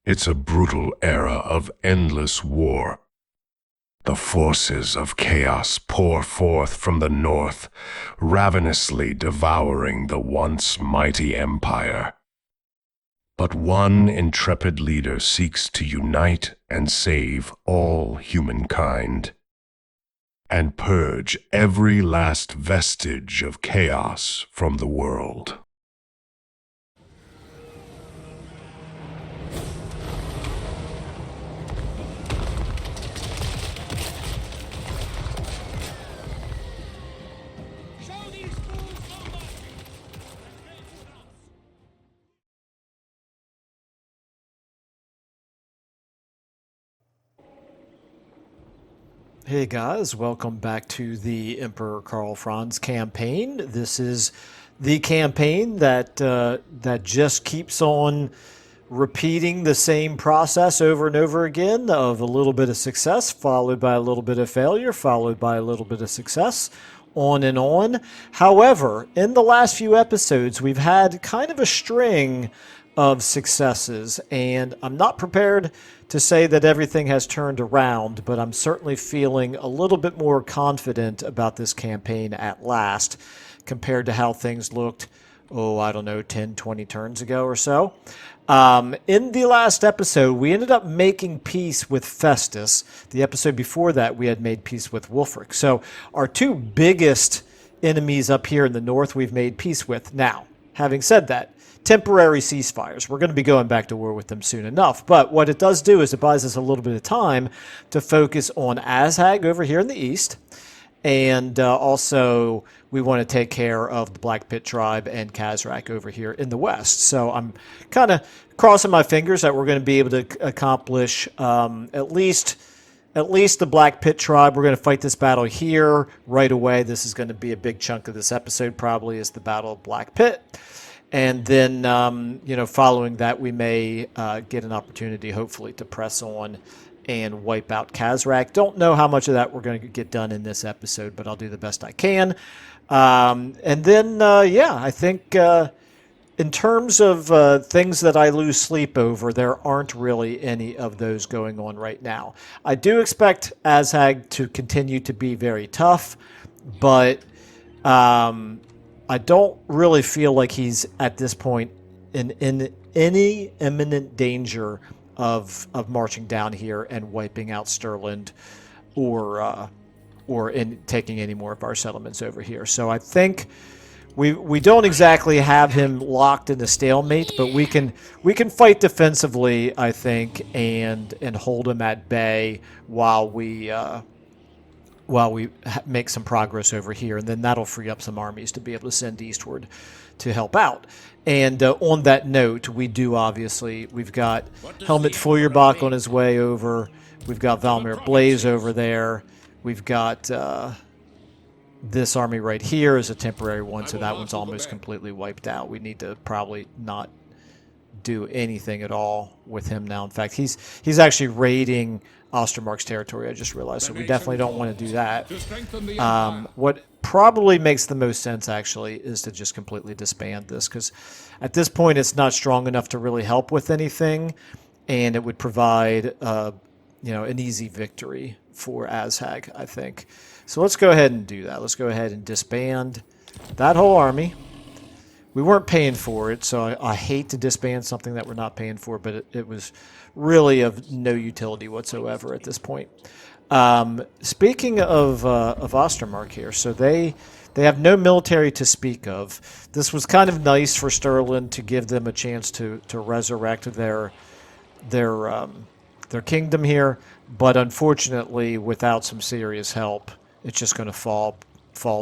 It's a brutal era of endless war. The forces of chaos pour forth from the north, ravenously devouring the once mighty empire. But one intrepid leader seeks to unite and save all humankind, and purge every last vestige of chaos from the world. Hey guys, welcome back to the Emperor Karl Franz campaign. This is the campaign that just keeps on repeating the same process over and over again of a little bit of success, followed by a little bit of failure, followed by a little bit of success, on and on. However, in the last few episodes, we've had kind of a string of successes, and I'm not prepared to say that everything has turned around, but I'm certainly feeling a little bit more confident about this campaign at last compared to how things looked, I don't know, 10, 20 turns ago or so. In the last episode, we ended up making peace with Festus. The episode before that, we had made peace with Wulfric. So our two biggest enemies up here in the north we've made peace with. Now, having said that, temporary ceasefires. We're going to be going back to war with them soon enough. But what it does do is it buys us a little bit of time to focus on Azhag over here in the east. And also, we want to take care of the Black Pit tribe and Khazrak over here in the west. So I'm kind of crossing my fingers that we're going to be able to accomplish at least the Black Pit tribe. We're going to fight this battle here right away. This is going to be a big chunk of this episode, probably, is the Battle of Black Pit. And then, following that, we may get an opportunity, hopefully, to press on and wipe out Khazrak. Don't know how much of that we're going to get done in this episode, but I'll do the best I can. And then, I think in terms of things that I lose sleep over, there aren't really any of those going on right now. I do expect Azhag to continue to be very tough, but I don't really feel like he's, at this point, in any imminent danger of marching down here and wiping out Stirland or in taking any more of our settlements over here. So I think we don't exactly have him locked in a stalemate, but we can fight defensively, I think, and hold him at bay while we make some progress over here, and then that'll free up some armies to be able to send eastward to help out. And on that note, we've got Helmut Feuerbach on his way over. We've got Valmir Blaze over there. We've got this army right here is a temporary one, so that one's almost completely wiped out. We need to probably not do anything at all with him now. In fact, he's actually raiding Ostermark's territory, I just realized, so we definitely don't want to do that. What probably makes the most sense, actually, is to just completely disband this, because at this point it's not strong enough to really help with anything, and it would provide an easy victory for Azhag, I think. So let's go ahead and do that. Let's go ahead and disband that whole army. We weren't paying for it, so I hate to disband something that we're not paying for, but it was really of no utility whatsoever at this point. Speaking of Ostermark here, so they have no military to speak of. This was kind of nice for Stirland to give them a chance to resurrect their kingdom here, but unfortunately, without some serious help, it's just going to fall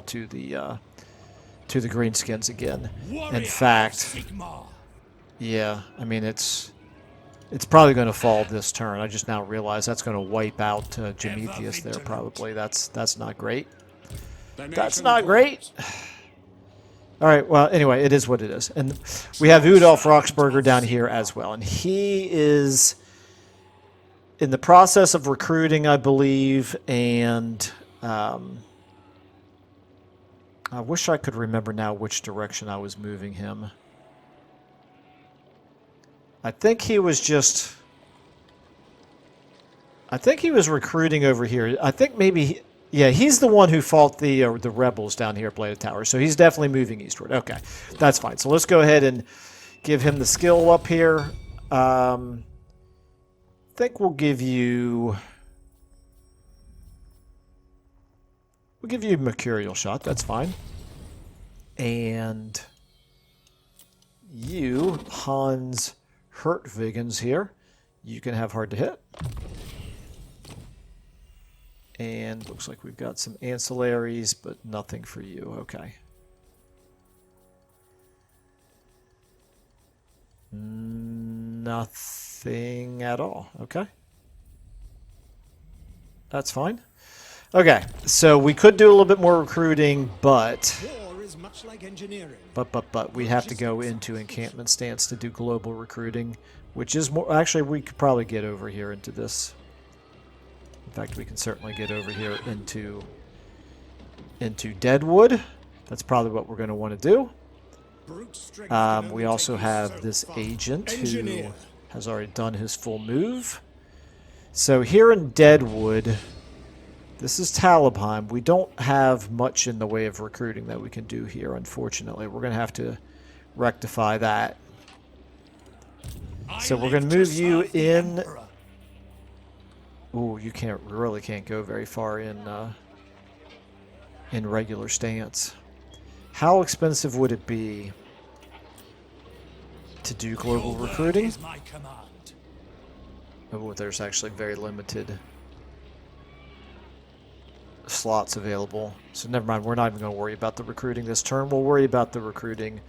to the Greenskins again. In fact, yeah, I mean, it's probably going to fall this turn. I just now realized that's going to wipe out Jamethius there, probably. That's not great. That's not great. All right, well, anyway, it is what it is. And we have Udolf Roxburger down here as well. And he is in the process of recruiting, I believe, and I wish I could remember now which direction I was moving him. I think he was just... I think he was recruiting over here. I think maybe... Yeah, he's the one who fought the rebels down here at Bladed Tower, so he's definitely moving eastward. Okay, that's fine. So let's go ahead and give him the skill up here. I think we'll give you... We'll give you Mercurial Shot. That's fine. And you, Hans Hurtvigens here, you can have hard to hit. And looks like we've got some ancillaries, but nothing for you. Okay. Nothing at all. Okay. That's fine. Okay, so we could do a little bit more recruiting, but we have to go into encampment stance to do global recruiting, which is more... Actually, we could probably get over here into this. In fact, we can certainly get over here into Deadwood. That's probably what we're going to want to do. We also have this agent who has already done his full move. So here in Deadwood, this is Talabheim. We don't have much in the way of recruiting that we can do here, unfortunately. We're going to have to rectify that. So we're going to move you in... Ooh, you really can't go very far in regular stance. How expensive would it be to do global recruiting? Oh, there's actually very limited slots available. So never mind, we're not even going to worry about the recruiting this turn. We'll worry about the recruiting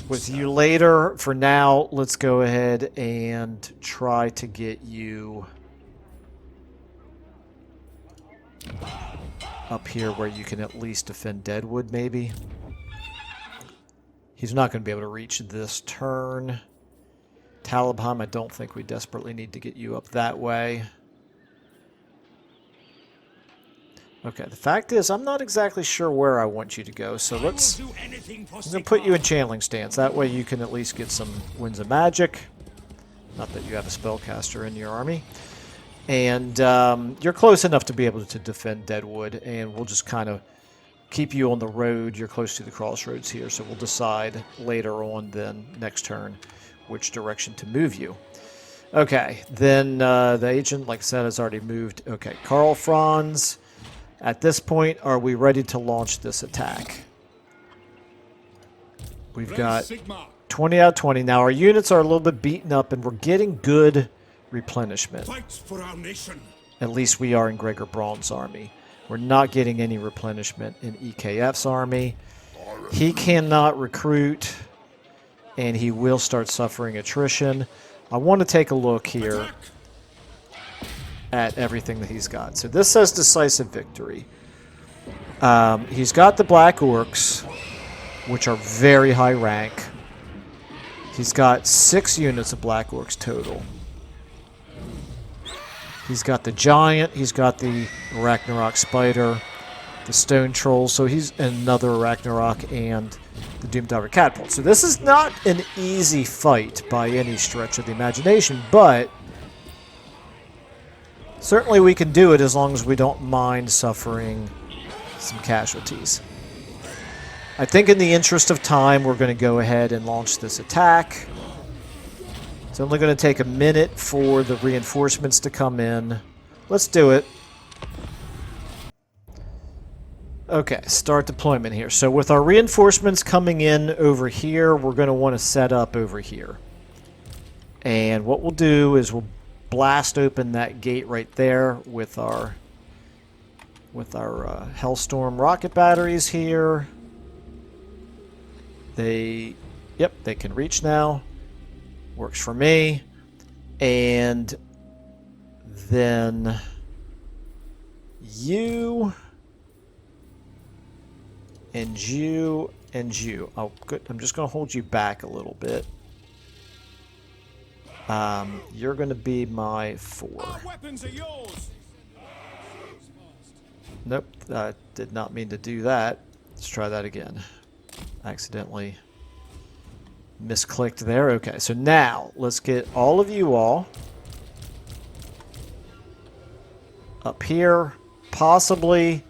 with you later. For now, let's go ahead and try to get you up here where you can at least defend Deadwood, maybe. He's not going to be able to reach this turn. Talabheim, I don't think we desperately need to get you up that way. Okay, the fact is, I'm not exactly sure where I want you to go, so I'm going to put you in channeling stance. That way you can at least get some Winds of Magic. Not that you have a spellcaster in your army. And you're close enough to be able to defend Deadwood, and we'll just kind of keep you on the road. You're close to the crossroads here, so we'll decide later on then, next turn, which direction to move you. Okay, then the agent, like I said, has already moved. Okay, Karl, Franz, at this point, are we ready to launch this attack? We've got 20 out of 20. Now, our units are a little bit beaten up, and we're getting good replenishment. For our nation. At least we are in Gregor Braun's army. We're not getting any replenishment in EKF's army. He cannot recruit, and he will start suffering attrition. I want to take a look here at everything that he's got. So this says decisive victory. He's got the Black Orcs, which are very high rank. He's got 6 units of Black Orcs total. He's got the Giant, he's got the Ragnarok Spider, the Stone Troll, so he's another Ragnarok, and the Doomtower Catapult. So this is not an easy fight by any stretch of the imagination, but certainly we can do it as long as we don't mind suffering some casualties. I think in the interest of time, we're going to go ahead and launch this attack. It's only going to take a minute for the reinforcements to come in. Let's do it. Okay, start deployment here. So with our reinforcements coming in over here, we're going to want to set up over here. And what we'll do is we'll blast open that gate right there with our Hellstorm rocket batteries here. They can reach now. Works for me. And then you and you and you. Oh, good. I'm just going to hold you back a little bit. You're going to be my 4. Our weapons are yours. Nope, I did not mean to do that. Let's try that again. Accidentally misclicked there. Okay, so now let's get all of you all up here, possibly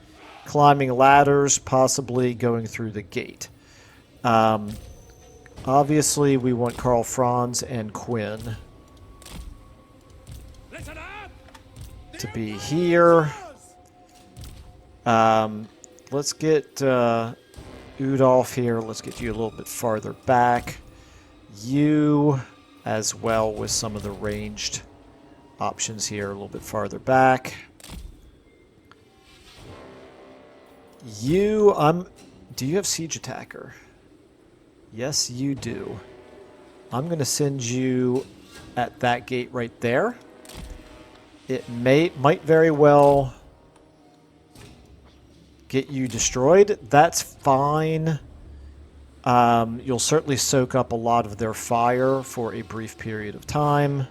climbing ladders, possibly going through the gate. Obviously, we want Karl, Franz, and Quinn to be here. Let's get Udolf here. Let's get you a little bit farther back. You as well with some of the ranged options here a little bit farther back. You, do you have Siege Attacker? Yes, you do. I'm going to send you at that gate right there. It might very well get you destroyed. That's fine. You'll certainly soak up a lot of their fire for a brief period of time.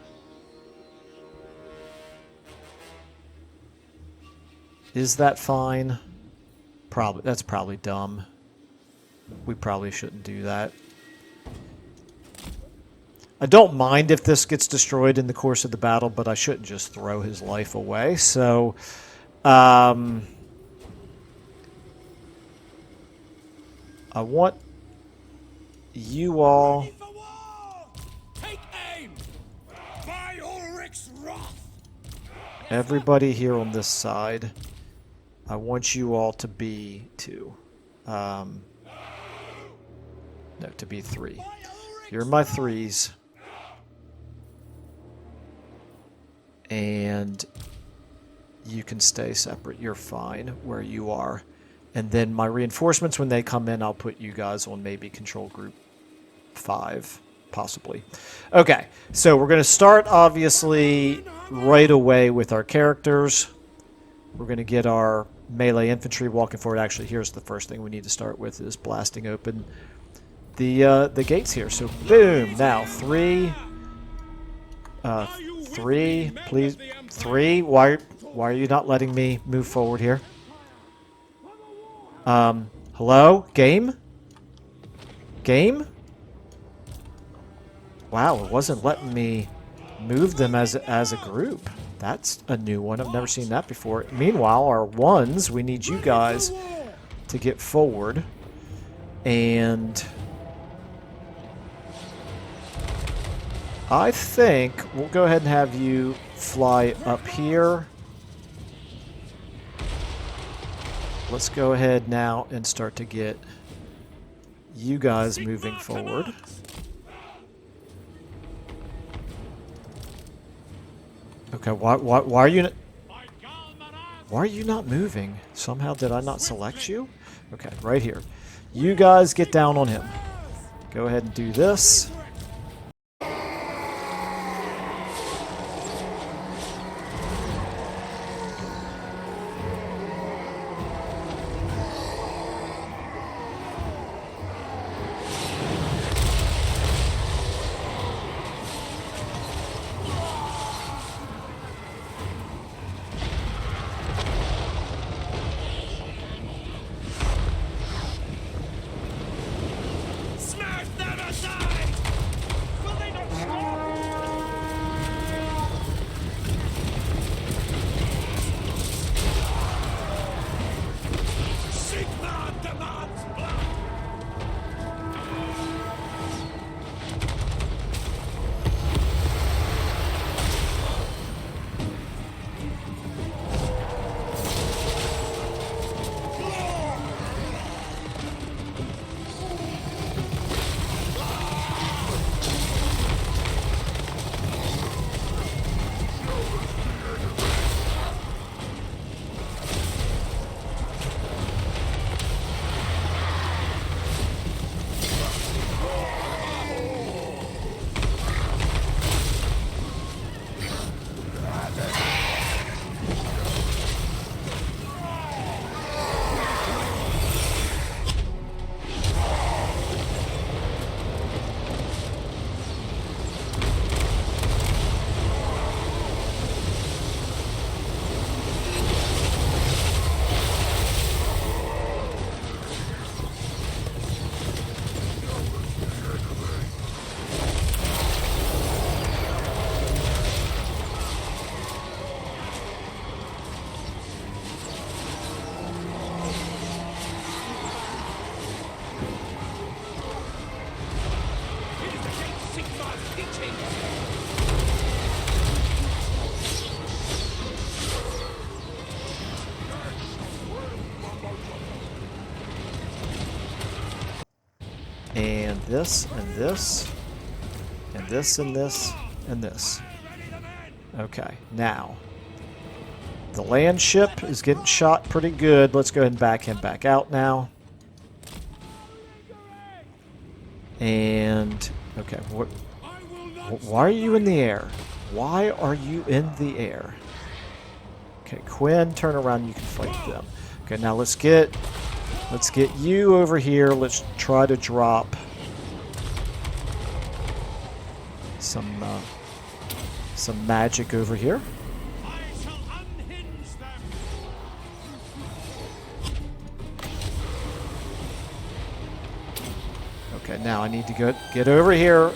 Is that fine? Probably. That's probably dumb. We probably shouldn't do that. I don't mind if this gets destroyed in the course of the battle, but I shouldn't just throw his life away. So, I want you all... Take aim! By Ulrich's wrath! Everybody here on this side, I want you all to be 2. No, to be 3. You're my 3s. And you can stay separate. You're fine where you are. And then my reinforcements, when they come in, I'll put you guys on maybe control group 5, possibly. Okay, so we're going to start, obviously, right away with our characters. We're going to get our melee infantry walking forward. Actually, here's the first thing we need to start with is blasting open the gates here. So, boom. Now, 3. 3, please. 3. Why are you not letting me move forward here? Hello? Game? Game? Wow, it wasn't letting me move them as a group. That's a new one. I've never seen that before. Meanwhile, our 1s, we need you guys to get forward. And I think we'll go ahead and have you fly up here. Let's go ahead now and start to get you guys moving forward. Okay, why are you why are you not moving? Somehow did I not select you? Okay, right here. You guys get down on him. Go ahead and do this. And this, and this, and this, and this, and this. Okay, now. The land ship is getting shot pretty good. Let's go ahead and back him back out now. And, okay, why are you in the air? Why are you in the air? Okay, Quinn, turn around, you can fight them. Okay, now let's get you over here. Let's try to drop some magic over here. Okay, now I need to get over here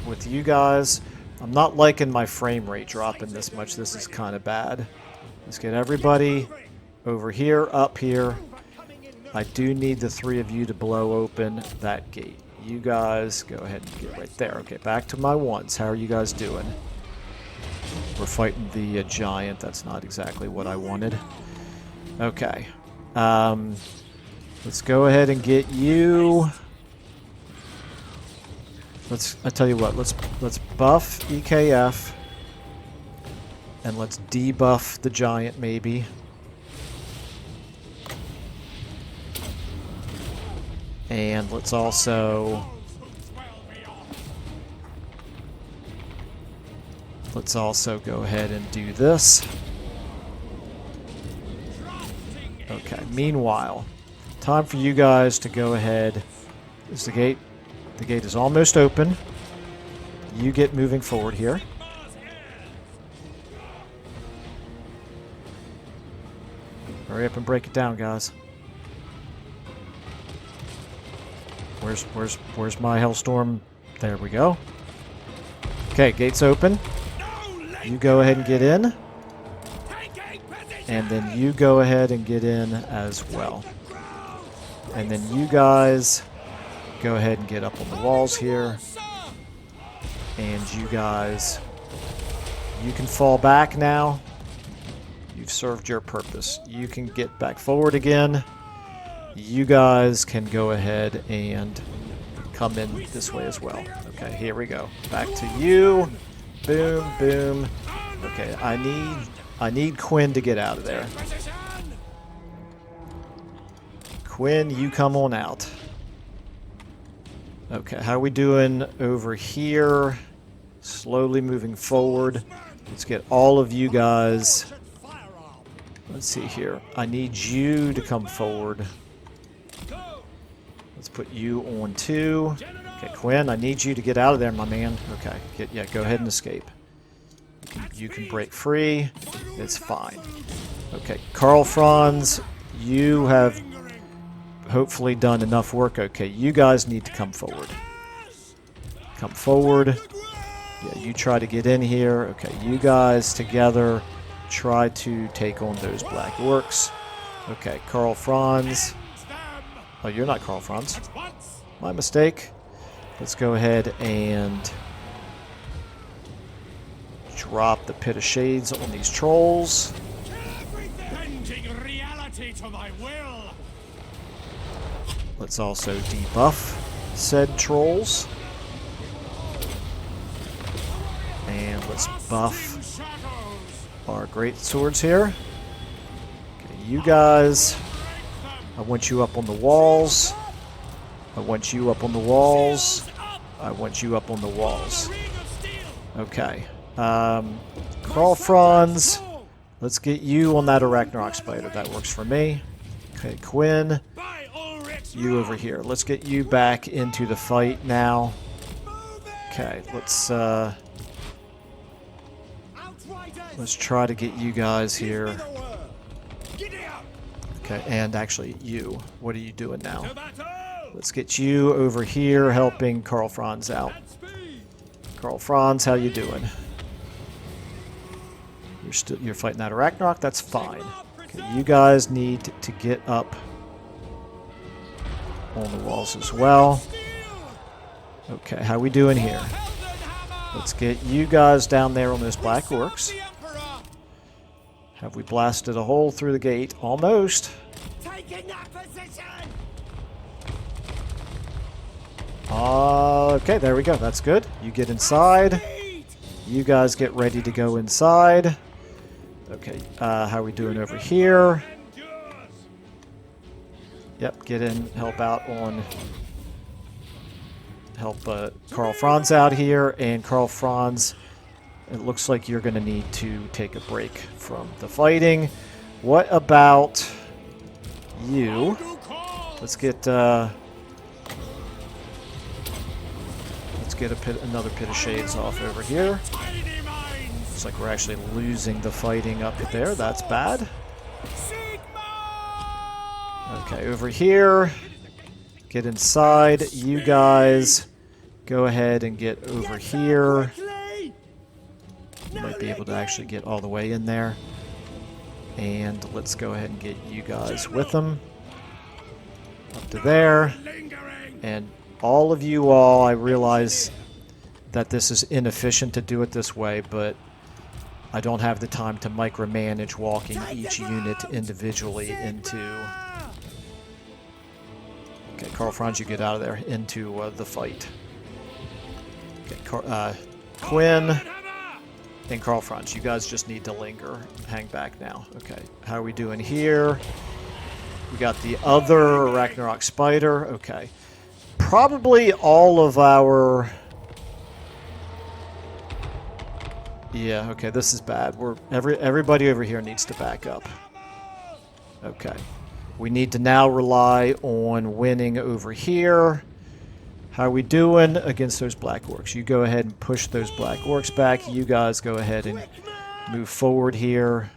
with you guys. I'm not liking my frame rate dropping this much. This is kind of bad. Let's get everybody over here, up here. I do need the three of you to blow open that gate. You guys go ahead and get right there. Okay, back to my ones. How are you guys doing? We're fighting the giant. That's not exactly what I wanted. Okay. Let's go ahead and get you. I tell you what, let's buff EKF. And let's debuff the giant, maybe. And let's also go ahead and do this. Okay, meanwhile, time for you guys to go ahead. Is the gate? The gate is almost open. You get moving forward here. Hurry up and break it down, guys. Where's my Hellstorm? There we go. Okay, gate's open. You go ahead and get in. And then you go ahead and get in as well. And then you guys go ahead and get up on the walls here. And you guys, you can fall back now. You've served your purpose. You can get back forward again. You guys can go ahead and come in this way as well. Okay, here we go. Back to you. Boom, boom. Okay, I need Quinn to get out of there. Quinn, you come on out. Okay, how are we doing over here? Slowly moving forward. Let's get all of you guys. Let's see here. I need you to come forward. Let's put you on 2. Okay, Quinn, I need you to get out of there, my man. Okay, go ahead and escape. You can break free. It's fine. Okay, Karl, Franz, you have hopefully done enough work. Okay, you guys need to come forward. Come forward. Yeah, you try to get in here. Okay, you guys together try to take on those black orcs. Okay, Karl, Franz. Oh, you're not Karl, Franz. My mistake. Let's go ahead and drop the Pit of Shades on these trolls. Let's also debuff said trolls. And let's buff our great swords here. Okay, you guys, I want you up on the walls. I want you up on the walls. I want you up on the walls. Okay. Karl, Franz, let's get you on that Arachnarok spider. That works for me. Okay, Quinn, you over here. Let's get you back into the fight now. Okay, let's try to get you guys here. Okay, and actually you. What are you doing now? Let's get you over here helping Karl, Franz out. Karl, Franz, how you doing? You're fighting that Arachnarok? That's fine. Okay, you guys need to get up on the walls as well. Okay, how we doing here? Let's get you guys down there on those black orcs. Have we blasted a hole through the gate? Almost. Okay, there we go. That's good. You get inside. You guys get ready to go inside. Okay, how are we doing over here? Yep, get in, help out on... Help Karl Franz out here. And Karl Franz, it looks like you're going to need to take a break from the fighting. What about you? Let's get... another pit of shades off over here. Looks like we're actually losing the fighting up there. That's bad. Okay, over here. Get inside. You guys go ahead and get over here. You might be able to actually get all the way in there. And let's go ahead and get you guys with them. Up to there. And all of you all, I realize that this is inefficient to do it this way, but I don't have the time to micromanage walking each unit individually into... Okay, Karl Franz, you get out of there, into the fight. Okay, Quinn and Karl Franz, you guys just need to linger. Hang back now. Okay, how are we doing here? We got the other Ragnarok Spider. Okay. Probably all of our... Yeah, okay, this is bad. Everybody over here needs to back up. Okay. We need to now rely on winning over here. How are we doing against those Black Orcs? You go ahead and push those Black Orcs back. You guys go ahead and move forward here.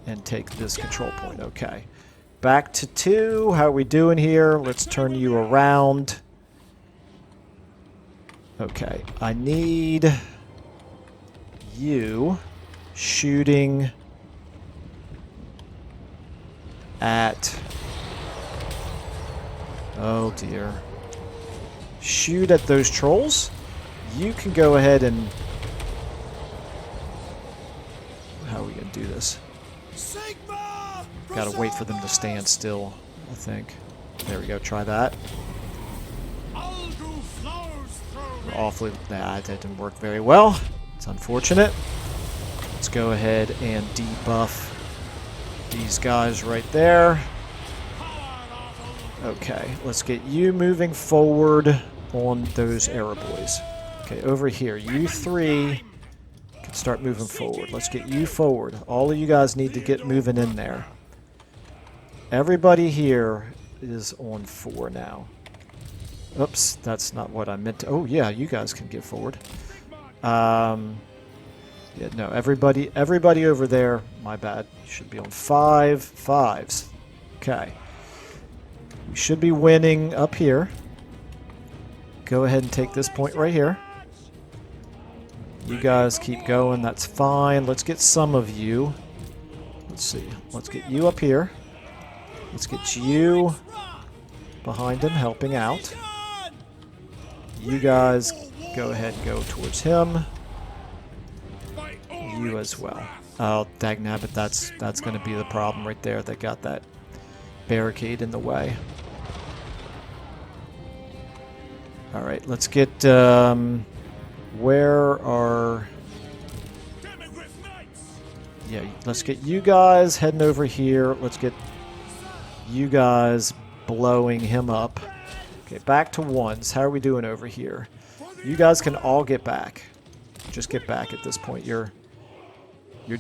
And take this control point. Okay. Back to 2. How are we doing here? Let's turn you around. Okay. I need you shooting at... Oh dear. Shoot at those trolls. You can go ahead and... How are we going to do this? Gotta wait for them to stand still, I think. There we go, try that. Awfully... Nah, that didn't work very well. It's unfortunate. Let's go ahead and debuff these guys right there. Okay, let's get you moving forward on those arrow boys. Okay, over here, you 3 can start moving forward. Let's get you forward. All of you guys need to get moving in there. Everybody here is on 4 now. Oops, that's not what I meant to... Oh, yeah, you guys can get forward. Yeah, no, everybody over there, my bad, should be on 5s. Okay. We should be winning up here. Go ahead and take this point right here. You guys keep going, that's fine. Let's get some of you. Let's see, let's get you up here. Let's get you behind him, helping out. You guys go ahead and go towards him. You as well. Oh, dagnabbit, that's going to be the problem right there. They got that barricade in the way. Alright, let's get... where are... Yeah, let's get you guys heading over here. Let's get you guys blowing him up. Okay, back to 1s. How are we doing over here? You guys can all get back. Just get back at this point. You're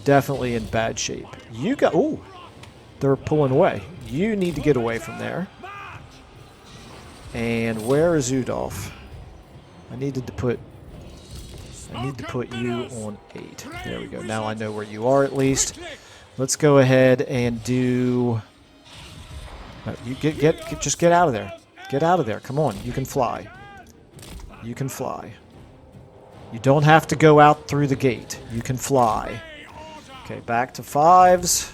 definitely in bad shape. You got... Ooh! They're pulling away. You need to get away from there. And where is Udolf? I need to put you on 8. There we go. Now I know where you are at least. Let's go ahead and do... You just get out of there. Get out of there. Come on. You can fly. You can fly. You don't have to go out through the gate. You can fly. Okay, back to 5s.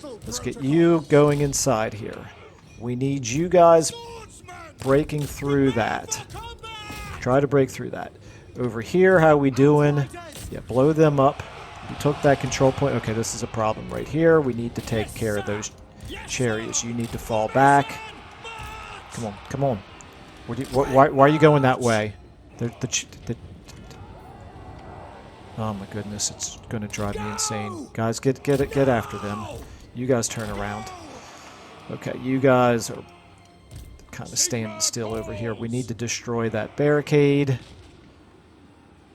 Let's get you going inside here. We need you guys breaking through that. Try to break through that. Over here, how are we doing? Yeah, blow them up. You took that control point. Okay, this is a problem right here. We need to take care of those chariots. You need to fall back. Come on, come on. Why are you going that way? Oh my goodness, it's going to drive me insane. Guys, get after them. You guys turn around. Okay, you guys are kind of standing still over here. We need to destroy that barricade.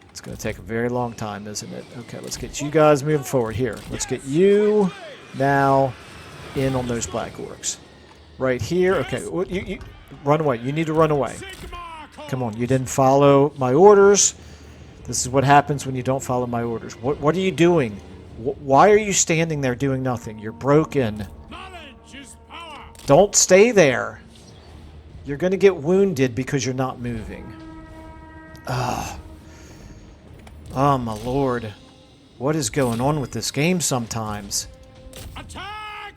It's going to take a very long time, isn't it? Okay, let's get you guys moving forward here. Let's get you now in on those black orcs. Right here. Okay, you run away. You need to run away. Come on, you didn't follow my orders. This is what happens when you don't follow my orders. What are you doing? Why are you standing there doing nothing? You're broken. Don't stay there. You're going to get wounded because you're not moving. Oh, my lord. What is going on with this game sometimes? Attack!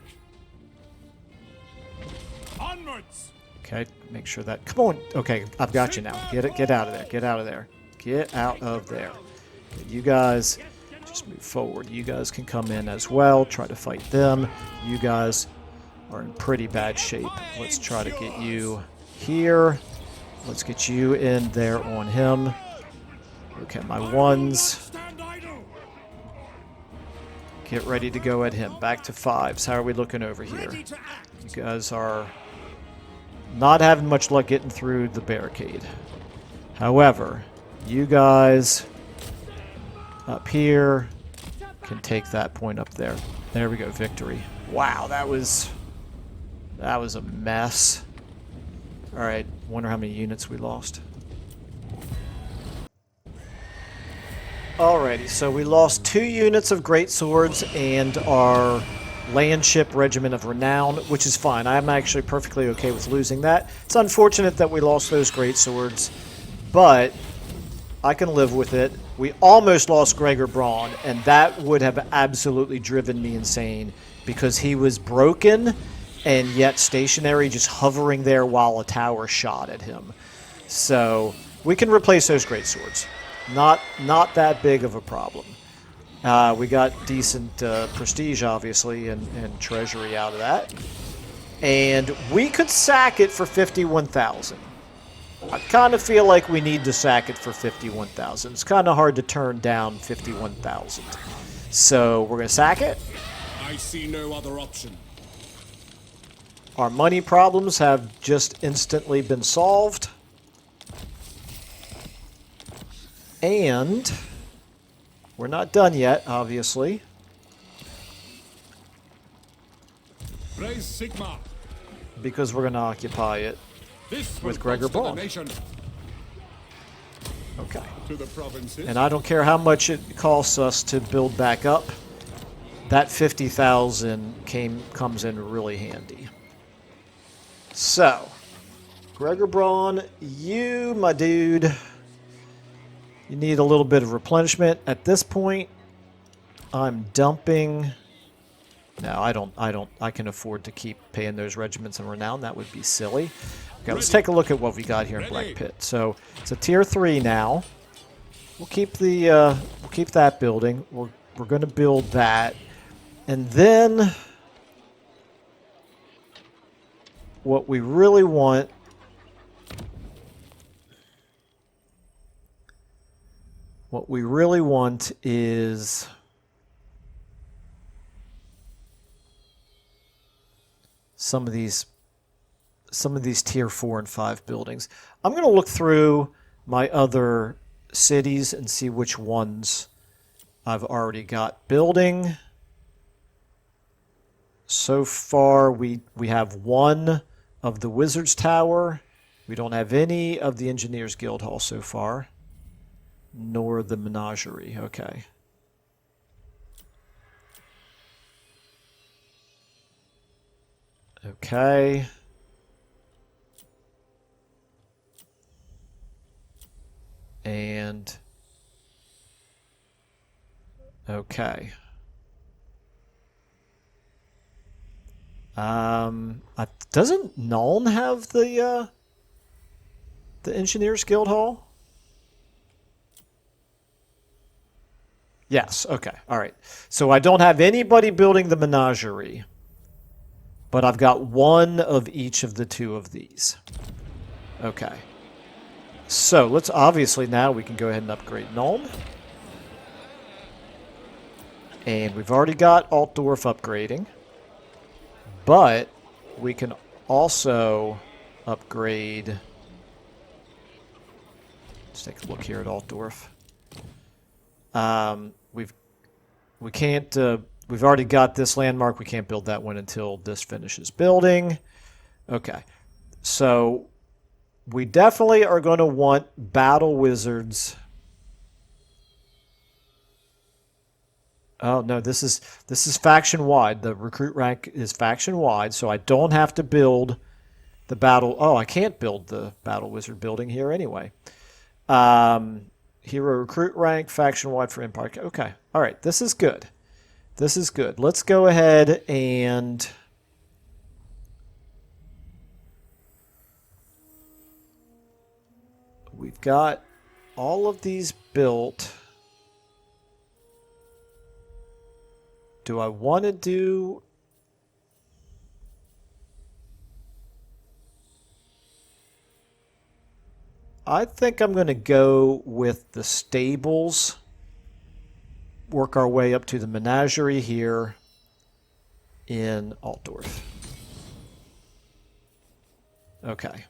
Onwards! Okay, make sure that... Come on. Okay, I've got you now. Get out of there. Get out of there. Get out of there. You guys just move forward. You guys can come in as well. Try to fight them. You guys are in pretty bad shape. Let's try to get you here. Let's get you in there on him. Okay, my ones. Get ready to go at him. Back to fives. How are we looking over here? You guys are not having much luck getting through the barricade. However, you guys up here can take that point up there. There we go, victory. Wow, that was a mess. All right, wonder how many units we lost. Alrighty, so we lost 2 units of great swords and our landship regiment of renown, which is fine. I'm actually perfectly okay with losing that. It's unfortunate that we lost those great swords, but I can live with it. We almost lost Gregor Braun, and that would have absolutely driven me insane because he was broken and yet stationary, just hovering there while a tower shot at him. So we can replace those great swords. Not that big of a problem. We got decent prestige, obviously, and treasury out of that. And we could sack it for 51,000. I kind of feel like we need to sack it for 51,000. It's kind of hard to turn down 51,000. So we're going to sack it. I see no other option. Our money problems have just instantly been solved. And we're not done yet, obviously. Raise Sigma. Because we're going to occupy it This with will Gregor bolster the Braun. nation. Okay. To the provinces. And I don't care how much it costs us to build back up. That 50,000 comes in really handy. So, Gregor Braun, you, my dude, you need a little bit of replenishment. At this point, I'm dumping. No, I don't. I can afford to keep paying those regiments in renown. That would be silly. Okay, let's take a look at what we got here in Black Pit. So it's a tier 3 now. We'll keep that building. We're going to build that, and then what we really want. What we really want is some of these tier 4 and 5 buildings. I'm going to look through my other cities and see which ones I've already got building. So far, we have one of the Wizard's Tower. We don't have any of the Engineers Guild Hall so far, nor the Menagerie. Okay. Okay. And okay. Doesn't Nuln have the Engineers Guild Hall? Yes, okay, all right. So I don't have anybody building the Menagerie, But I've got one of each of the two of these. Okay. So let's obviously now we can go ahead and upgrade Nuln. And we've already got Altdorf upgrading. But we can also upgrade. Let's take a look here at Altdorf. We've already got this landmark. We can't build that one until this finishes building. Okay. So we definitely are going to want battle wizards. Oh no, this is faction wide. The recruit rank is faction wide, so I don't have to build the battle. Oh, I can't build the battle wizard building here anyway. Hero recruit rank faction wide for Empire. Okay, all right, this is good. This is good. Let's go ahead and we've got all of these built. Do I want to do... I think I'm going to go with the stables. Work our way up to the menagerie here in Altdorf. Okay.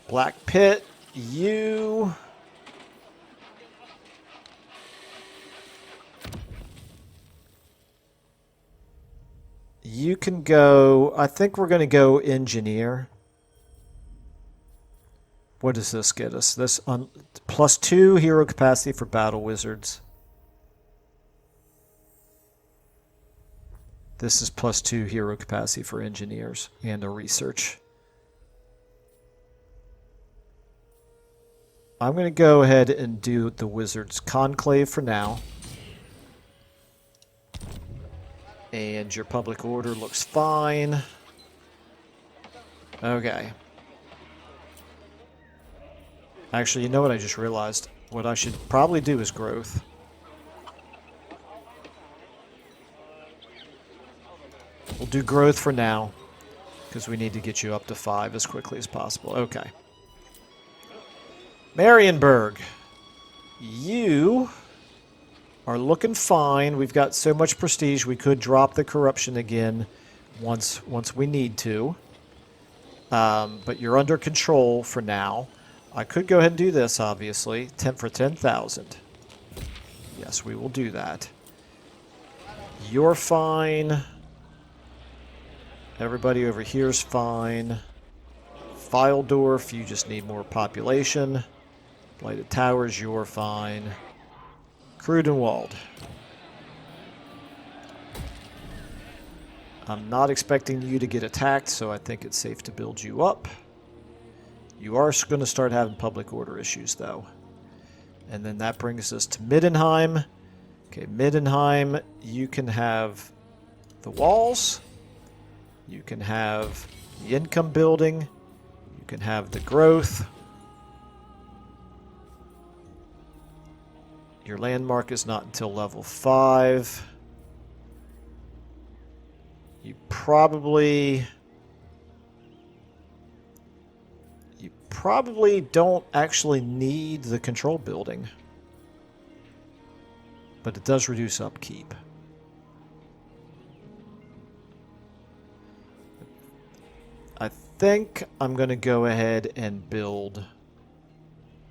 Black Pit, you... You can go, I think we're going to go engineer. What does this get us? This +2 hero capacity for battle wizards. This is +2 hero capacity for engineers and a research. I'm going to go ahead and do the wizards conclave for now. And your public order looks fine. Okay. Actually, you know what I just realized? What I should probably do is growth. We'll do growth for now, because we need to get you up to 5 as quickly as possible. Okay. Marienburg. You are looking fine. We've got so much prestige we could drop the corruption again once we need to. But you're under control for now. I could go ahead and do this, obviously. 10 for 10,000. Yes, we will do that. You're fine. Everybody over here is fine. Fildorf, you just need more population. Blighted Towers, you're fine. Crudenwald. I'm not expecting you to get attacked, so I think it's safe to build you up. You are going to start having public order issues, though. And then that brings us to Middenheim. Okay, Middenheim, you can have the walls. You can have the income building. You can have the growth. Your landmark is not until level 5. You probably don't actually need the control building. But it does reduce upkeep. I think I'm going to go ahead and build...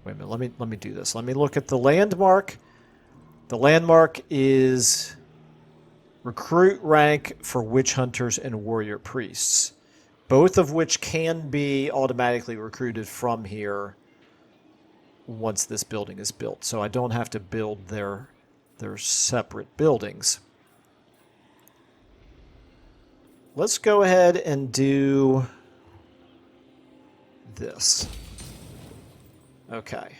Wait a minute, let me do this. Let me look at the landmark. The landmark is recruit rank for witch hunters and warrior priests, both of which can be automatically recruited from here once this building is built. So I don't have to build their separate buildings. Let's go ahead and do this. Okay.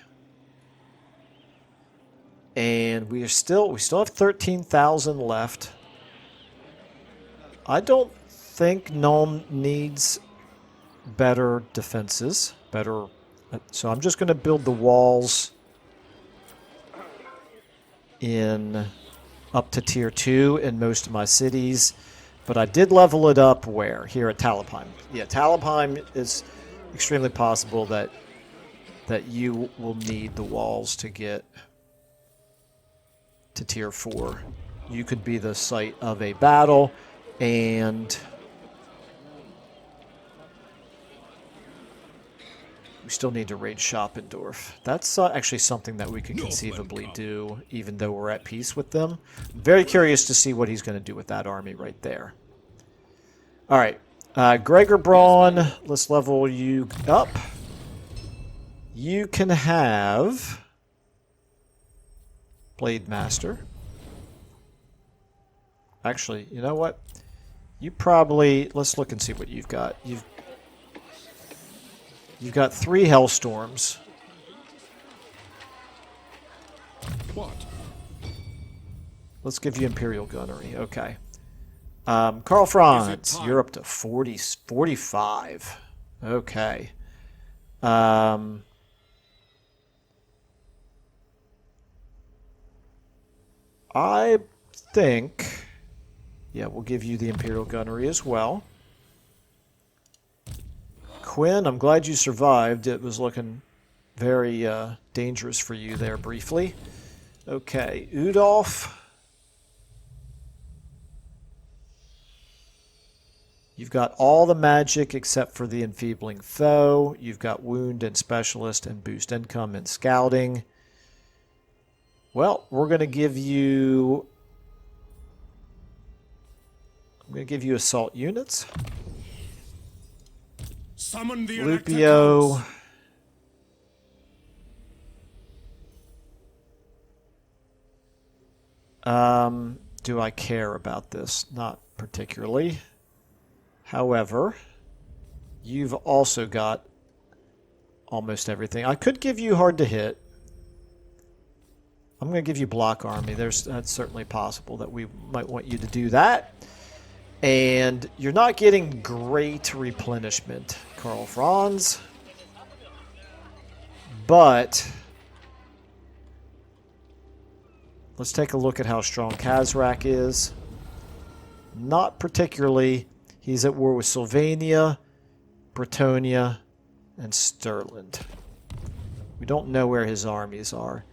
And we still have 13,000 left. I don't think Nuln needs better defenses. So I'm just going to build the walls in up to tier 2 in most of my cities. But I did level it up where? Here at Talabheim. Yeah, Talabheim is extremely possible that you will need the walls to get to tier 4. You could be the site of a battle, and we still need to raid Schoppendorf. That's actually something that we could conceivably do, even though we're at peace with them. I'm very curious to see what he's going to do with that army right there. All right, Gregor Braun, let's level you up. You can have Blade Master. Actually, you know what? You probably, let's look and see what you've got. You've got 3 Hellstorms. What? Let's give you Imperial Gunnery. Okay. Karl Franz, you're up to 45. Okay. I think, yeah, we'll give you the Imperial Gunnery as well. Quinn, I'm glad you survived. It was looking very dangerous for you there briefly. Okay, Udolf. You've got all the magic except for the Enfeebling Foe. You've got Wound and Specialist and Boost Income and Scouting. Well, we're going to give you... I'm going to give you Assault Units. Summon the Lupio. Do I care about this? Not particularly. However, you've also got almost everything. I could give you Hard to Hit. I'm going to give you Block Army. That's certainly possible that we might want you to do that. And you're not getting great replenishment, Karl Franz. But let's take a look at how strong Kazrak is. Not particularly. He's at war with Sylvania, Bretonia, and Stirland. We don't know where his armies are.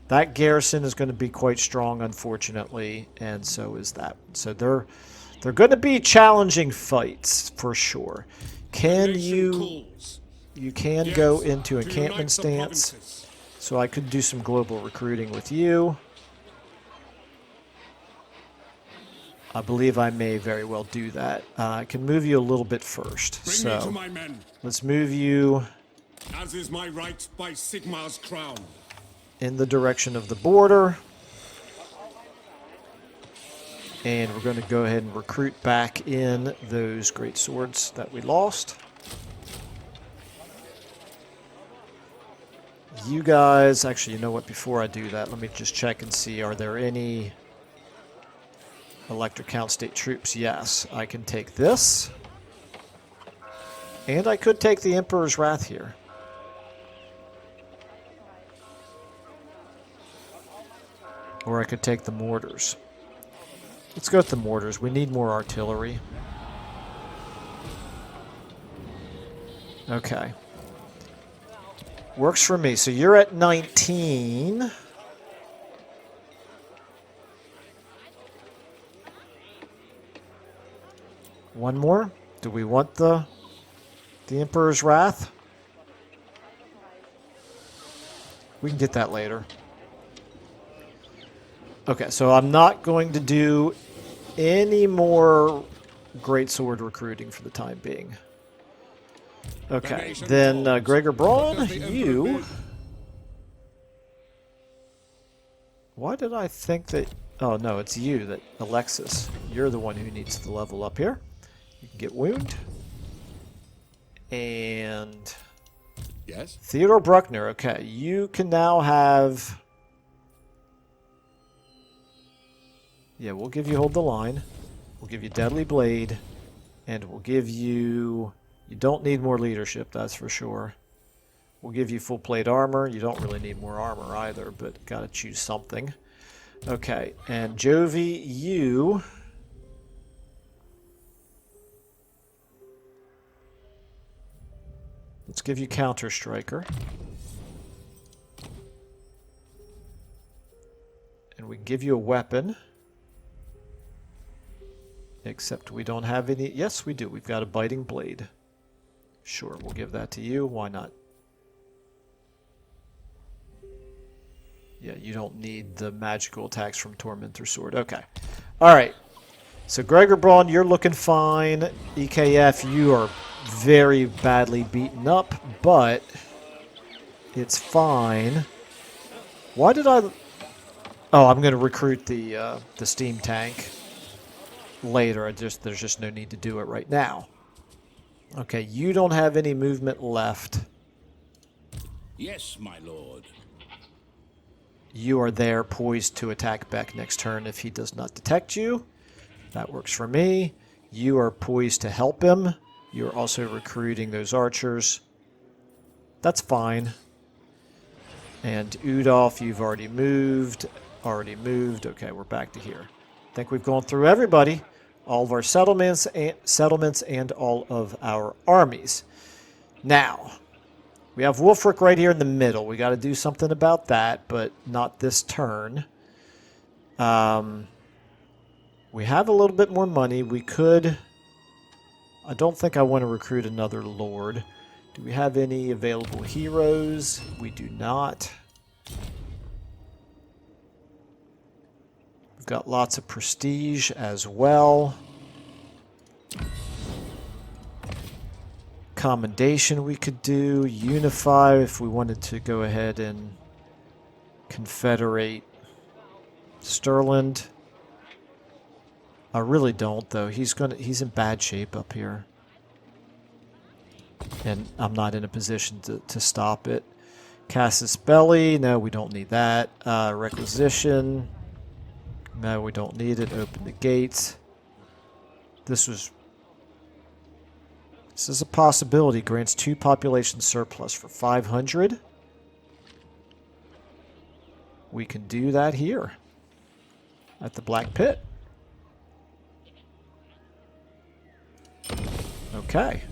That garrison is going to be quite strong, unfortunately, and so is that. So they're going to be challenging fights for sure. Can you can go into encampment stance, so I could do some global recruiting with you. I believe I may very well do that. I can move you a little bit first. So let's move you, as is my right by Sigmar's crown, in the direction of the border. And we're going to go ahead and recruit back in those great swords that we lost. You guys, actually, you know what? Before I do that, let me just check and see, are there any Electric Count State troops? Yes, I can take this. And I could take the Emperor's Wrath here. Or I could take the mortars. Let's go with the mortars. We need more artillery. Okay. Works for me. So you're at 19. One more. Do we want the Emperor's Wrath? We can get that later. Okay, so I'm not going to do any more greatsword recruiting for the time being. Okay, then Gregor Braun, you... Why did I think that... Oh, no, it's you, that Alexis. You're the one who needs to level up here. You can get Wound. And... Yes? Theodore Bruckner, okay. You can now have... Yeah, we'll give you Hold the Line. We'll give you Deadly Blade. And we'll give you... You don't need more leadership, that's for sure. We'll give you full plate armor. You don't really need more armor either, but gotta choose something. Okay, and Jovi, you... Let's give you Counter Striker. And we give you a weapon. Except we don't have any... Yes, we do. We've got a Biting Blade. Sure, we'll give that to you. Why not? Yeah, you don't need the magical attacks from Tormentor Sword. Okay. Alright. So Gregor Braun, you're looking fine. EKF, you are very badly beaten up, but it's fine. Why did I... Oh, I'm going to recruit the steam tank later. There's just no need to do it right now. Okay, you don't have any movement left. Yes, my lord. You are there, poised to attack Beck next turn if he does not detect you. That works for me. You are poised to help him. You're also recruiting those archers. That's fine. And Udolf, you've already moved. Okay, we're back to here. I think we've gone through everybody. All of our settlements and all of our armies. Now, we have Wulfric right here in the middle. We got to do something about that, but not this turn. We have a little bit more money. We could... I don't think I want to recruit another lord. Do we have any available heroes? We do not. We've got lots of prestige as well. Commendation we could do. Unify if we wanted to go ahead and confederate Stirland. I really don't, though. He's in bad shape up here. And I'm not in a position to stop it. Casus Belli, no, we don't need that. Requisition, no, we don't need it. Open the gates. This is a possibility. Grants 2 population surplus for 500. We can do that here at the Black Pit. Okay.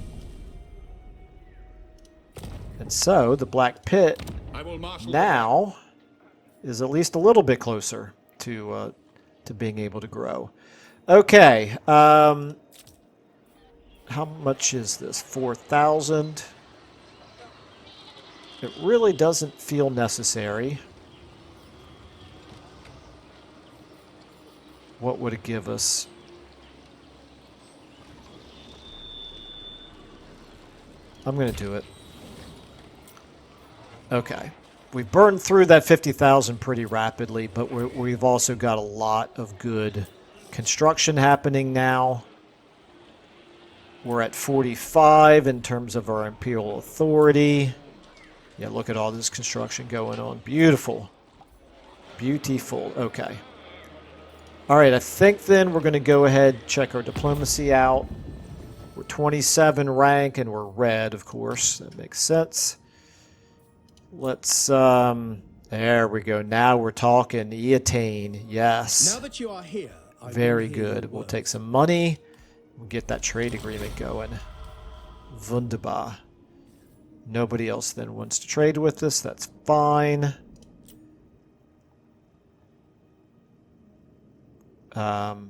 And so the Black Pit now is at least a little bit closer to being able to grow. Okay. How much is this? 4,000. It really doesn't feel necessary. What would it give us? I'm going to do it. Okay. We've burned through that 50,000 pretty rapidly, but we've also got a lot of good construction happening now. We're at 45 in terms of our Imperial Authority. Yeah, look at all this construction going on. Beautiful. Beautiful. Okay. All right, I think then we're going to go ahead and check our diplomacy out. We're 27 rank, and we're red, of course. That makes sense. Let's, there we go. Now we're talking. Eatane, yes. Now that you are here, very good. We'll take some money. We'll get that trade agreement going. Wunderbar. Nobody else then wants to trade with us. That's fine. The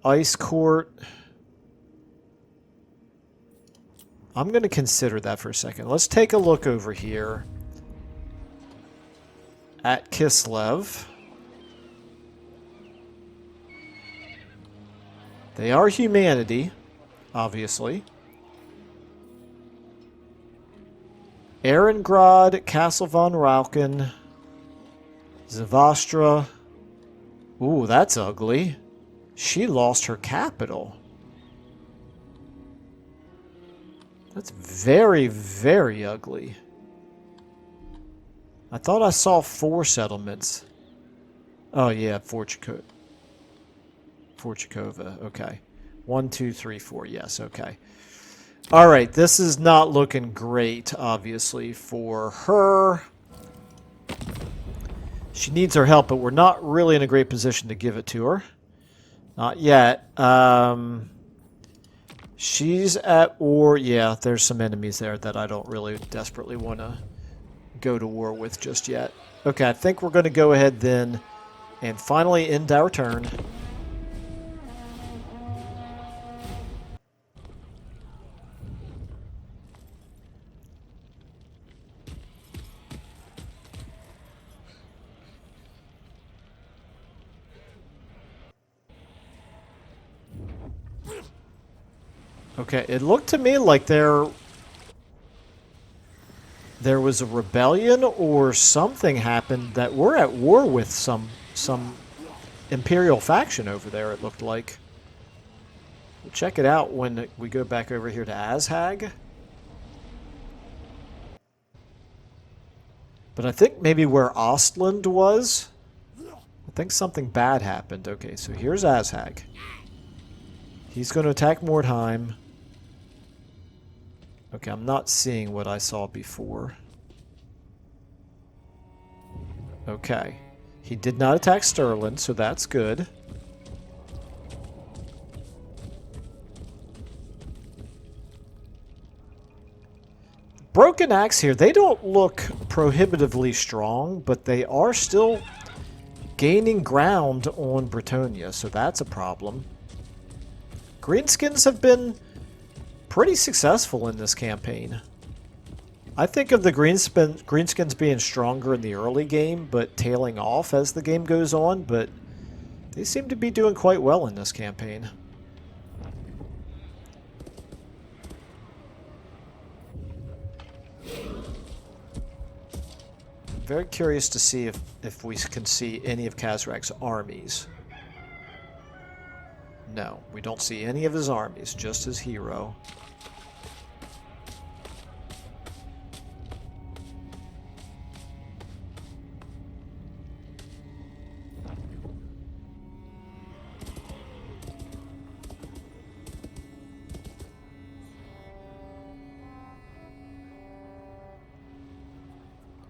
Ice Court. I'm going to consider that for a second. Let's take a look over here at Kislev. They are humanity, obviously. Ehrengrad, Castle von Rauken, Zavastra. Ooh, that's ugly. She lost her capital. That's very, very ugly. I thought I saw 4 settlements. Oh, yeah, Forchikova. Okay. 1, 2, 3, 4. Yes, okay. All right, this is not looking great, obviously, for her. She needs our help, but we're not really in a great position to give it to her. Not yet. She's at war. Yeah, there's some enemies there that I don't really desperately want to go to war with just yet. Okay, I think we're going to go ahead then and finally end our turn. Okay, it looked to me like there was a rebellion or something happened that we're at war with some Imperial faction over there, it looked like. We'll check it out when we go back over here to Azhag. But I think maybe where Ostland was, I think something bad happened. Okay, so here's Azhag. He's going to attack Mordheim. Okay, I'm not seeing what I saw before. Okay. He did not attack Stirland, so that's good. Broken Axe here, they don't look prohibitively strong, but they are still gaining ground on Bretonnia, so that's a problem. Greenskins have been pretty successful in this campaign. I think of the Greenskins being stronger in the early game, but tailing off as the game goes on, but they seem to be doing quite well in this campaign. Very curious to see if we can see any of Khazrak's armies. No, we don't see any of his armies, just his hero.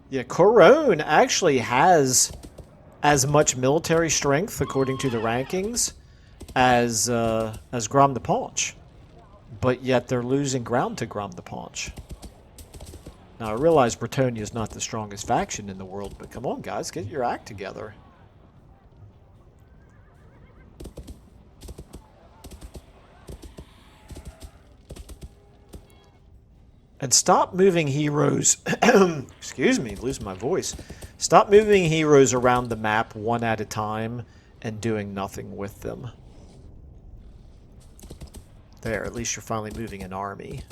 Yeah, Corone actually has as much military strength, according to the rankings, as Grom the Paunch. But yet they're losing ground to Grom the Paunch. Now, I realize Bretonnia is not the strongest faction in the world, but come on, guys, get your act together. And stop moving heroes, excuse me, losing my voice. Stop moving heroes around the map one at a time and doing nothing with them. There, at least you're finally moving an army.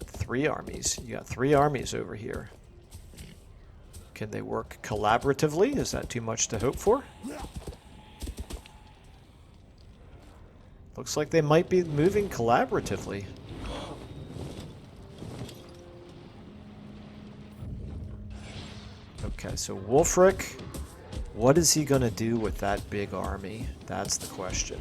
Three armies. You got 3 armies over here. Can they work collaboratively? Is that too much to hope for? Looks like they might be moving collaboratively. Okay, so Wulfric, what is he going to do with that big army? That's the question.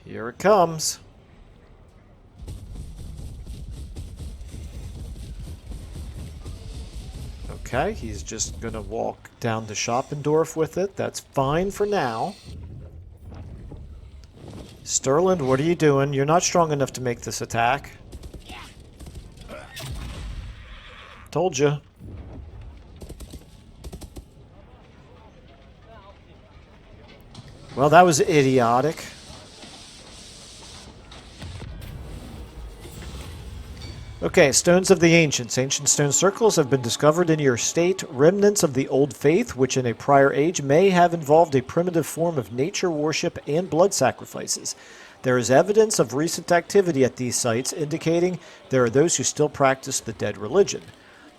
Here it comes. Okay, he's just going to walk down to Schoppendorf with it. That's fine for now. Stirland, what are you doing? You're not strong enough to make this attack. Told you. Well, that was idiotic. Okay, Stones of the Ancients. Ancient stone circles have been discovered in your state, remnants of the old faith, which in a prior age may have involved a primitive form of nature worship and blood sacrifices. There is evidence of recent activity at these sites, indicating there are those who still practice the dead religion.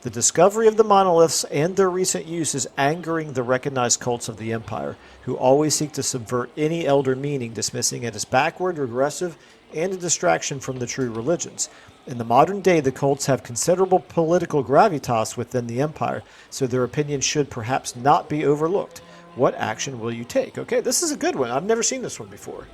The discovery of the monoliths and their recent use is angering the recognized cults of the Empire, who always seek to subvert any elder meaning, dismissing it as backward, regressive, and a distraction from the true religions. In the modern day, the cults have considerable political gravitas within the empire, so their opinion should perhaps not be overlooked. What action will you take? Okay, this is a good one. I've never seen this one before.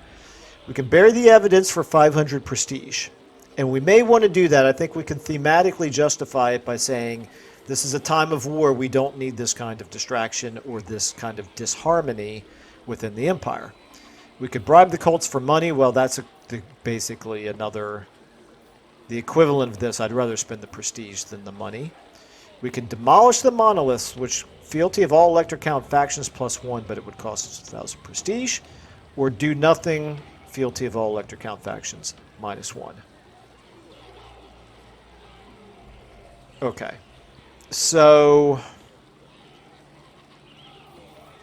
We can bury the evidence for 500 prestige. And we may want to do that. I think we can thematically justify it by saying this is a time of war. We don't need this kind of distraction or this kind of disharmony within the empire. We could bribe the cults for money. Well, that's basically the equivalent of this. I'd rather spend the prestige than the money. We can demolish the monoliths, which fealty of all elector count factions +1, but it would cost us 1,000 prestige. Or do nothing, fealty of all elector count factions -1. Okay, so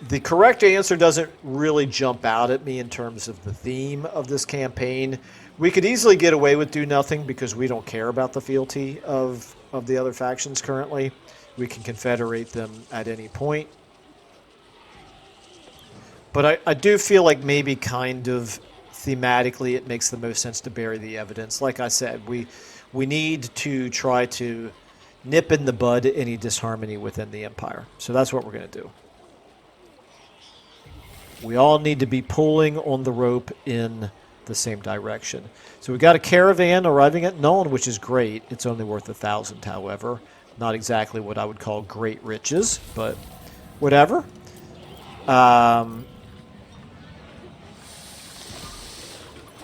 the correct answer doesn't really jump out at me in terms of the theme of this campaign. We could easily get away with do nothing because we don't care about the fealty of the other factions currently. We can confederate them at any point. But I do feel like maybe kind of thematically it makes the most sense to bury the evidence. Like I said, we need to try to nip in the bud any disharmony within the empire. So that's what we're going to do. We all need to be pulling on the rope in the same direction. So we've got a caravan arriving at Nuln, which is great. It's only worth 1,000, however. Not exactly what I would call great riches, but whatever.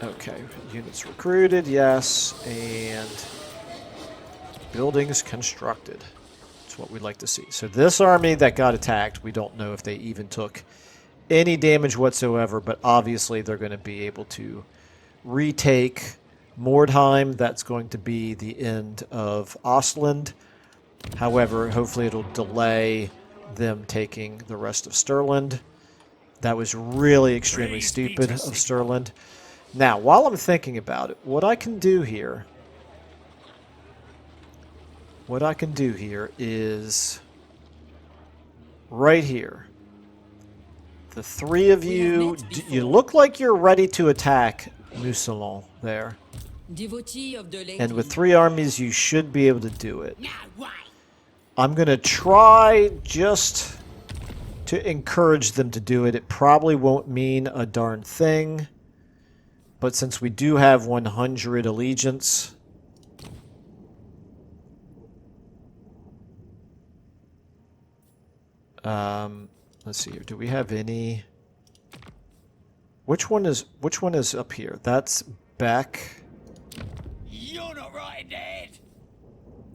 Okay, units recruited, yes, and buildings constructed. That's what we'd like to see. So this army that got attacked, we don't know if they even took any damage whatsoever, but obviously they're going to be able to retake Mordheim. That's going to be the end of Ostland. However, hopefully it'll delay them taking the rest of Stirland. That was really extremely stupid of Stirland. Now, while I'm thinking about it, what I can do here is right here. The three of you, you look like you're ready to attack Mousselon there. And with 3 armies, you should be able to do it. I'm going to try just to encourage them to do it. It probably won't mean a darn thing. But since we do have 100 allegiance, let's see here. Do we have any? Which one is up here? That's Beck. You're not right, Dad.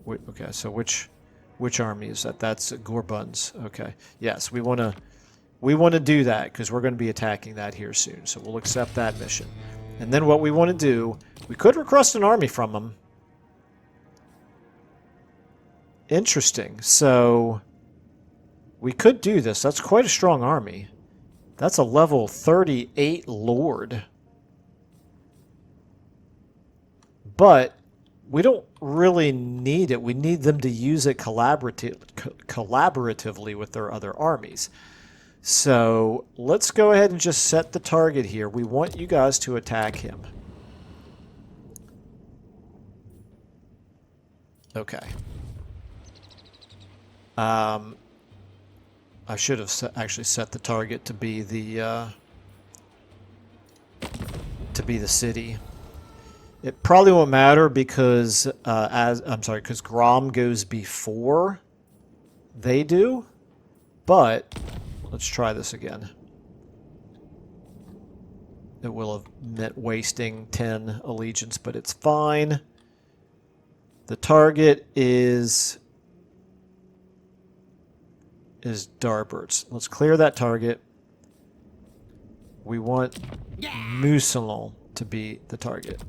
Wait, okay, so which army is that? That's Gorbun's. Okay. Yes, we want to do that because we're going to be attacking that here soon. So we'll accept that mission. And then what we want to do, we could request an army from them. Interesting. So we could do this. That's quite a strong army. That's a level 38 Lord. But we don't really need it. We need them to use it collaboratively with their other armies. So let's go ahead and just set the target here. We want you guys to attack him. Okay. I should have actually set the target to be the city. It probably won't matter because because Grom goes before they do. But let's try this again. It will have meant wasting 10 allegiance, but it's fine. The target is Darberts. Let's clear that target. We want Mousselon to be the target.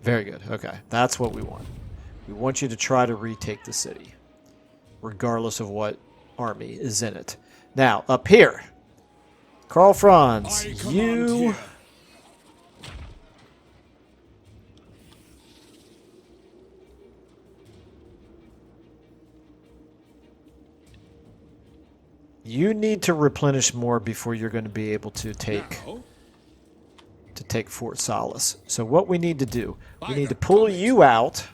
Very good. Okay, that's what we want. We want you to try to retake the city, regardless of what army is in it. Now, up here, Karl Franz, you... You need to replenish more before you're going to be able to take take Fort Solace. So what we need to do, we need to pull you out.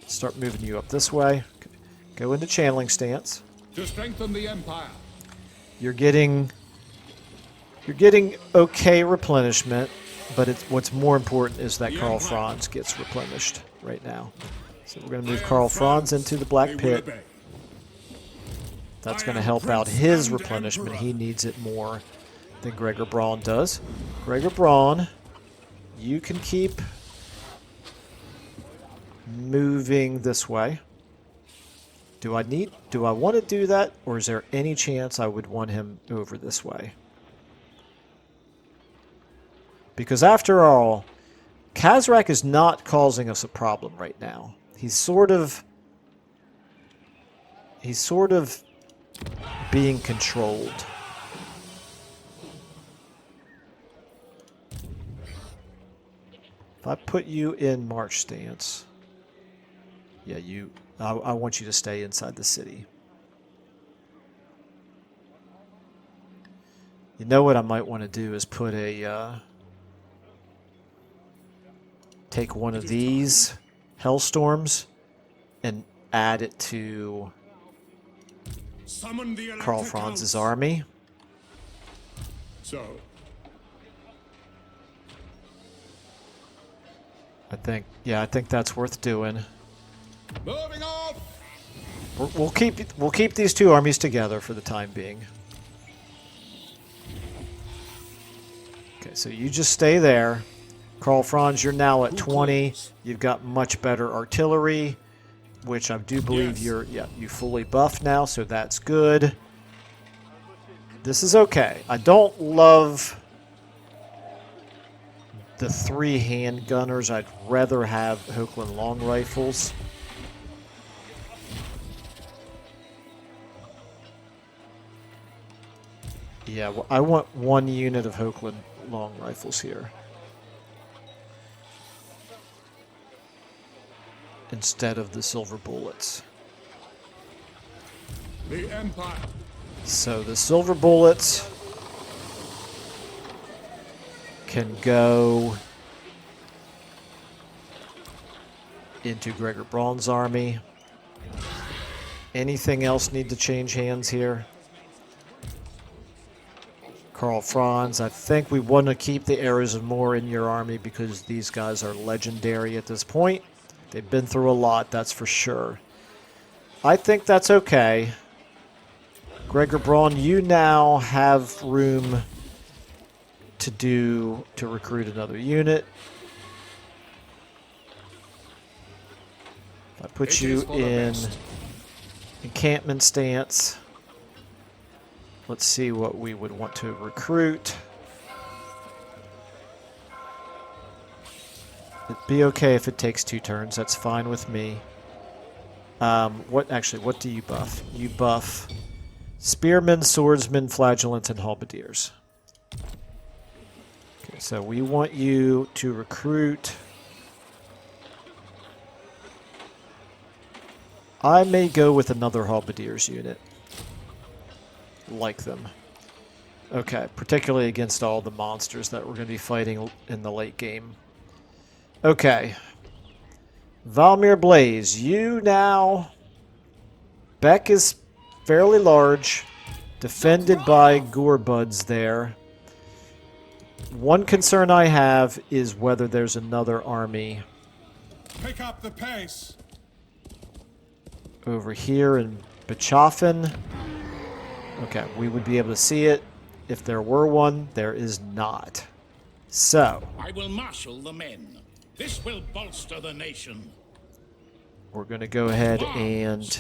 Start moving you up this way. Go into channeling stance. To strengthen the Empire. You're getting okay replenishment, but what's more important is that Karl Franz gets replenished right now. So we're going to move Karl Franz into the Black Pit. That's going to help out his replenishment. He needs it more than Gregor Braun does. Gregor Braun, you can keep moving this way. Do I want to do that, or is there any chance I would want him over this way? Because after all, Kazrak is not causing us a problem right now. He's sort of being controlled. If I put you in march stance, yeah, I want you to stay inside the city. You know what I might want to do is put a take one of these Hellstorms and add it to Karl Franz's army. So, I think that's worth doing. moving off. We'll keep these two armies together for the time being. Okay, so you just stay there. Karl Franz, you're now at 20. You've got much better artillery, which I do believe you fully buffed now, so that's good. This is okay. I don't love the 3 handgunners. I'd rather have Hochland long rifles. Yeah, well, I want 1 unit of Hochland long rifles here instead of the silver bullets. The Empire. So the silver bullets can go into Gregor Braun's army. Anything else need to change hands here? Karl Franz, I think we want to keep the Arrows of More in your army because these guys are legendary at this point. They've been through a lot, that's for sure. I think that's okay. Gregor Braun, you now have room to recruit another unit. If I put you in encampment stance, let's see what we would want to recruit. It'd be okay if it takes 2 turns. That's fine with me. What do you buff? You buff spearmen, swordsmen, flagellants, and halberdiers. Okay, so we want you to recruit. I may go with another halberdiers unit. Like them. Okay, particularly against all the monsters that we're going to be fighting in the late game. Okay. Valmir Blaze, you now... Beck is fairly large, defended by Gorebuds there. One concern I have is whether there's another army Pick up the pace. over here in Bechoffen. Okay, we would be able to see it if there were one. There is not. So, I will marshal the men. This will bolster the nation. we're going to go ahead and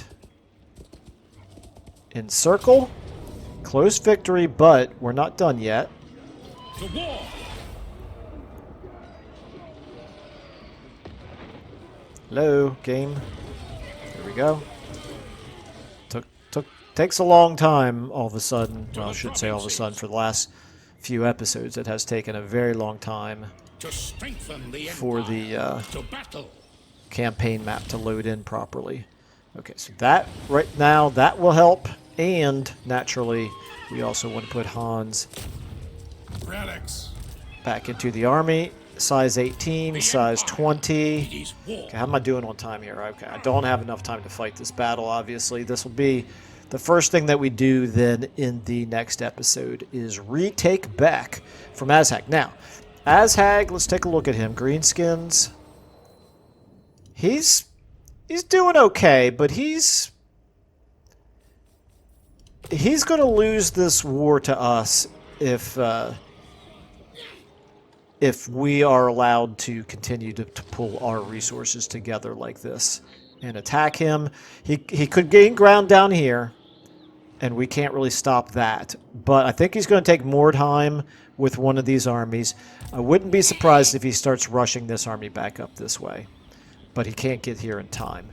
encircle. Close victory, but we're not done yet. To war! Hello, game. There we go. Takes a long time all of a sudden. Well, I should say all of a sudden. For the last few episodes, it has taken a very long time To strengthen the for empire. the To battle. campaign map to load in properly. Okay, so that right now, that will help. And naturally, we also want to put Hans Relics. Back into the army. Size 18, size 20. It is war. Okay, how am I doing on time here? Okay, I don't have enough time to fight this battle, obviously. This will be the first thing that we do then in the next episode is retake back from Azhag. Now, Azhag, let's take a look at him. Greenskins. He's doing okay, but he's going to lose this war to us if we are allowed to continue to pull our resources together like this and attack him. He could gain ground down here, and we can't really stop that. But I think he's going to take more time with one of these armies. I wouldn't be surprised if he starts rushing this army back up this way. But he can't get here in time.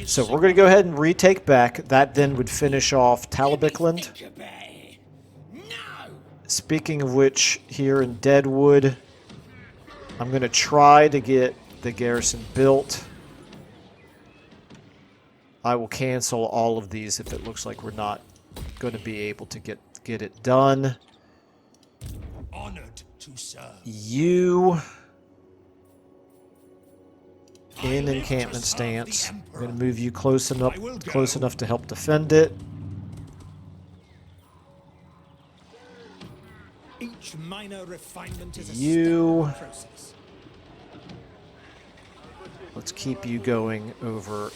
So we're going to go ahead and retake back. That then would finish off Talabicland. Speaking of which, here in Deadwood, I'm going to try to get the garrison built. I will cancel all of these if it looks like we're not going to be able to get it done. Honored to serve. You in encampment stance. I'm going to move you close enough to help defend it. Each minor refinement is a You. step in the process. Let's keep you going over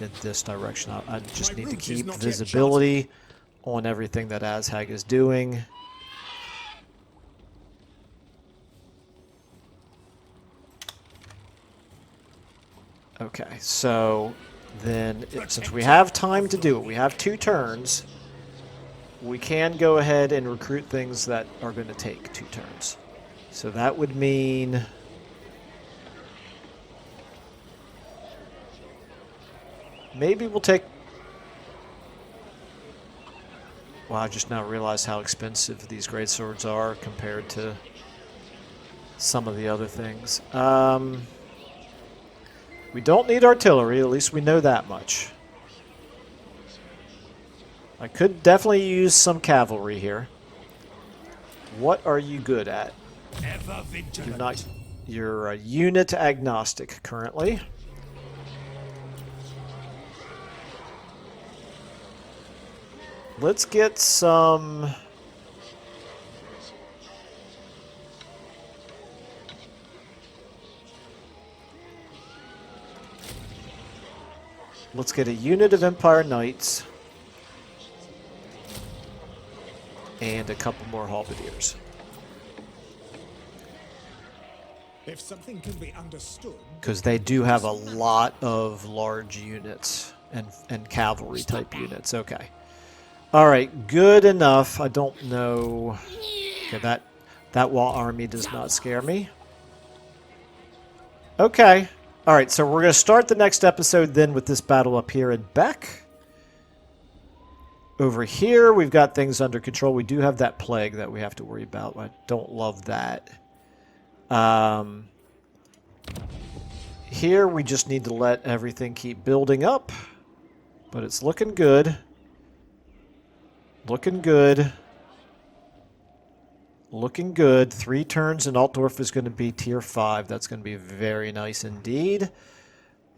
in this direction. I just My need to route is keep not yet visibility on everything that Azhag is doing. Okay, so then since we have time to do it, we have 2 turns, we can go ahead and recruit things that are going to take 2 turns. So that would mean maybe we'll take... Well, I just now realized how expensive these greatswords are compared to some of the other things. We don't need artillery, at least we know that much. I could definitely use some cavalry here. What are you good at? Ever vigilant. You're a unit agnostic currently. Let's get some... Let's get a unit of Empire Knights. And a couple more halberdiers. If something can be understood, Because they do have a lot of large units and cavalry type units. Okay. All right, good enough. I don't know. Okay, that wall army does not scare me. Okay. All right, so we're going to start the next episode then with this battle up here in Beck. Over here, we've got things under control. We do have that plague that we have to worry about. I don't love that. Here, we just need to let everything keep building up. But it's looking good. Looking good. Looking good. 3 turns and Altdorf is going to be tier 5. That's going to be very nice indeed.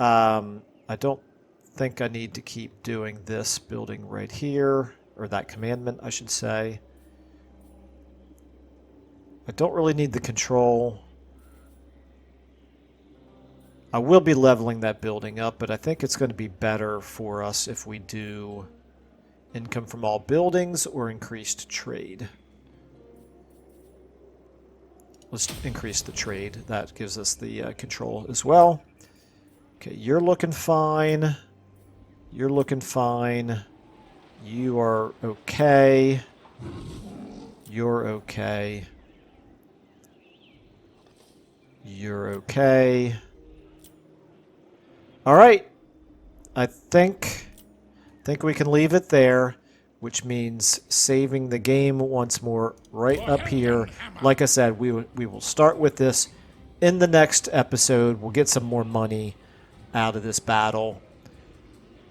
I don't think I need to keep doing this building right here. Or that commandment, I should say. I don't really need the control. I will be leveling that building up, but I think it's going to be better for us if we do income from all buildings or increased trade. Let's increase the trade. That gives us the control as well. Okay, you're looking fine. You're looking fine. You are okay. You're okay. You're okay. All right. I think we can leave it there, which means saving the game once more right up here. Like I said, we will start with this in the next episode. We'll get some more money out of this battle.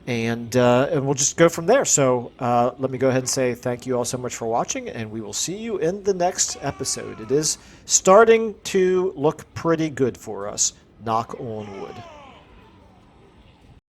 and we'll just go from there. So let me go ahead and say thank you all so much for watching, and we will see you in the next episode. It is starting to look pretty good for us. Knock on wood.